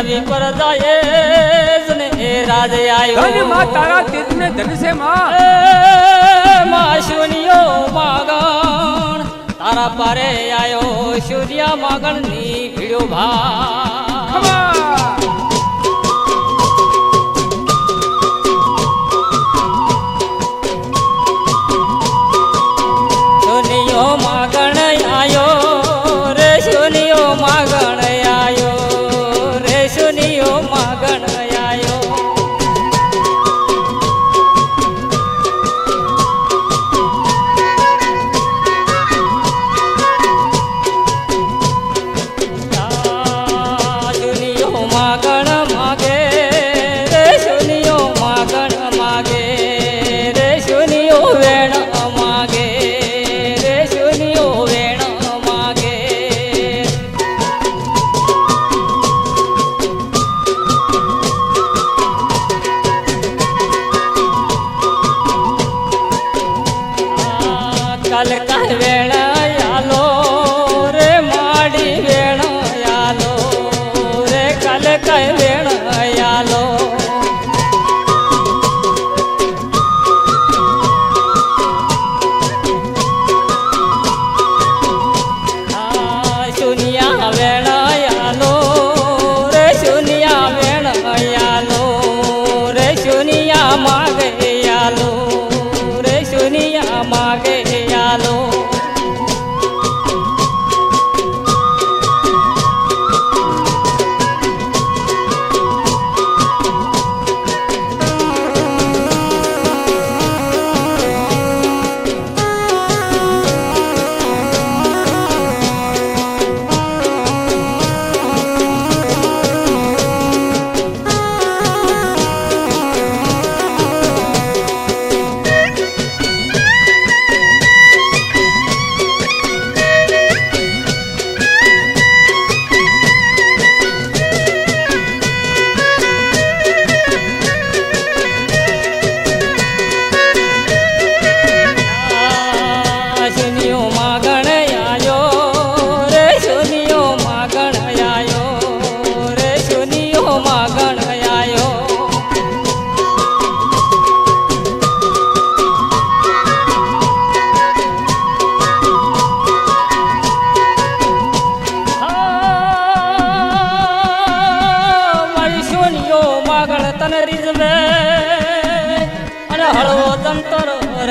નવી પર જાય ને એ રાજ આયો ધન માં તારા તેજ ને ધન છે માં માં શુનિયો માગણ તારા પારે આયો સૂર્યા માગણ ની ભીડો ભા શુનિયો માગણ આયો રે શુનિયો માગણ આયો શુનિયો માગણ આયો શુનિયો માગણ માગે રે શુનિયો માગણ માગે રે શુનિયો વેણ માગે રે શુનિયો વેણ માગે કલ કહ વેણ આલો રે માડી વેણ આલો રે કલ કહ વેણ આલો શુનિયા વેણ આલો રે શુનિયા વેણ આલો રે શુનિયા માગે આલો રે શુનિયા માગે આલો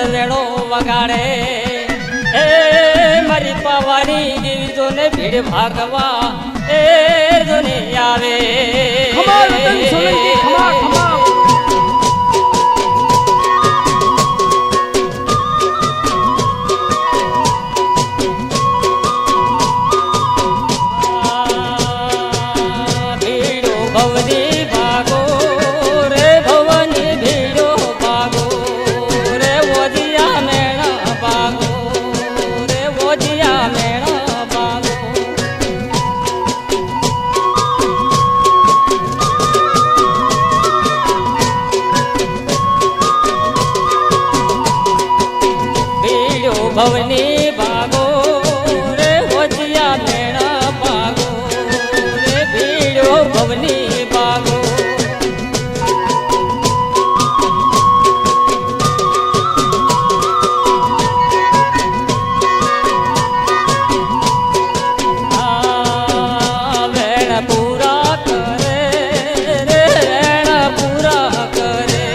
વેણો વગાડે એ મારી પાવાની દેવી જોને ભીડ ભાગવા એ જોને આવે ખમા રતન સોલંકી ખમા ખમા ભીડો ભવની ભાગો રે ભવની ભીડો ભાગો રે ઓજિયા મેણા ભાગો રે ઓજિયા મેણા ભાગો ભીડો ભવની ભાગો રે ઓજિયા મેણા ભાગો રે ભીડો ભવની ભાગો વેણ પૂરા કરે રે વેણ પૂરા કરે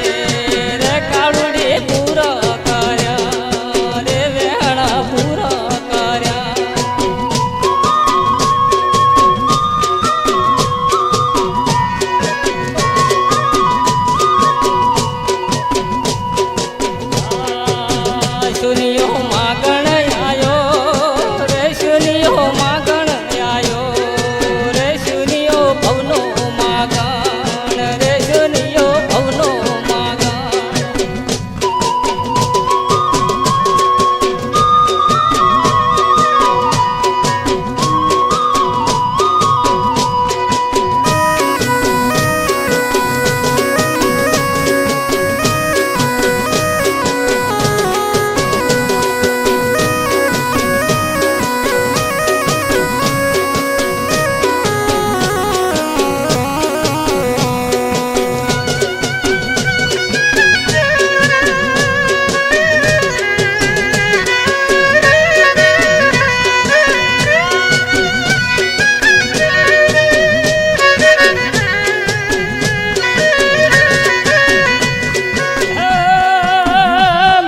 રે કાળુડી પૂરા કર્યા રે વેણ પૂરા કર્યા સુનિયો માગણ આયો રે સુનિયો માગણ આયો રે સુનિયો ભવનો માગણ રે સુનિયો ભવનો માગણ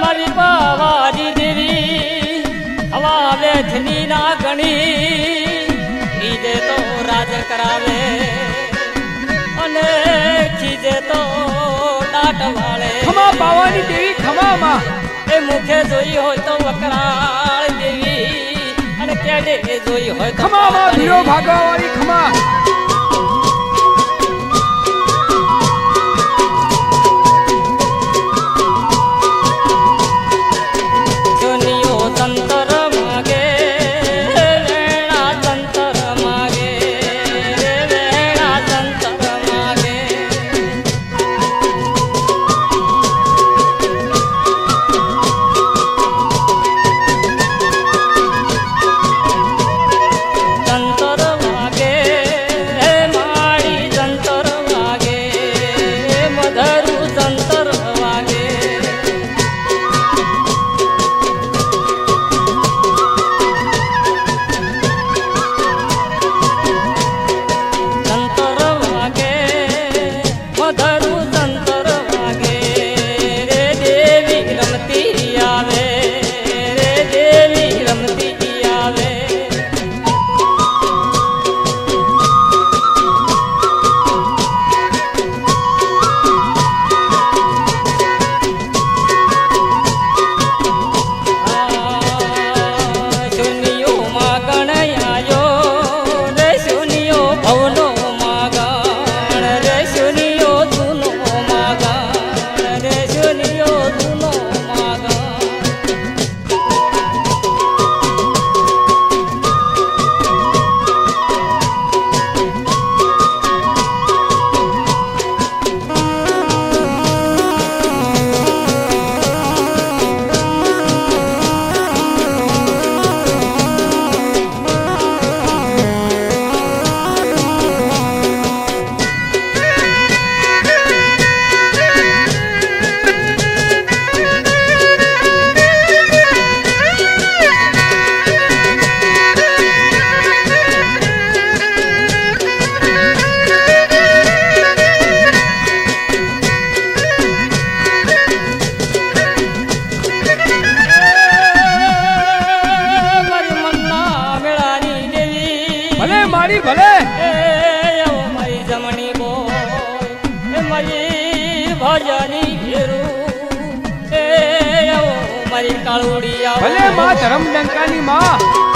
મારી પાવાની દેવી હવા વેઠની ના ગણી ખીજે તો રાજ કરાવે અને ખીજે તો ટાટ વાળે ખમા પાવાની દેવી ખમા માં એ મુખે જોઈ હોય તો વકરાળ દેવી અને કેડે જોઈ હોય તો ખમા માં પાતળી. ભીડો ભાગવા વાળી ખમા સુનિયો તંતર માગે વેણા તંતર માગે રે વેણા તંતર માગે તંતર માગે ભલે માં ધર્મ ડંકાની માં